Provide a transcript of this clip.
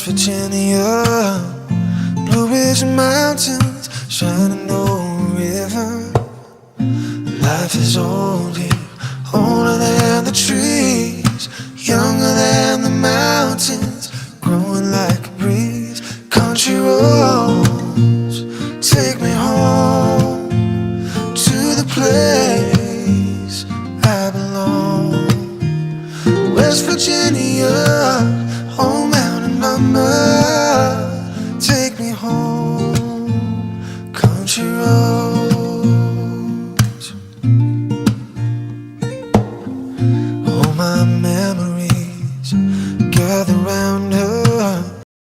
West Virginia, Blue Ridge Mountains, Shenandoah River. Life is old here, older than the trees, younger than the mountains, growing like a breeze. Country road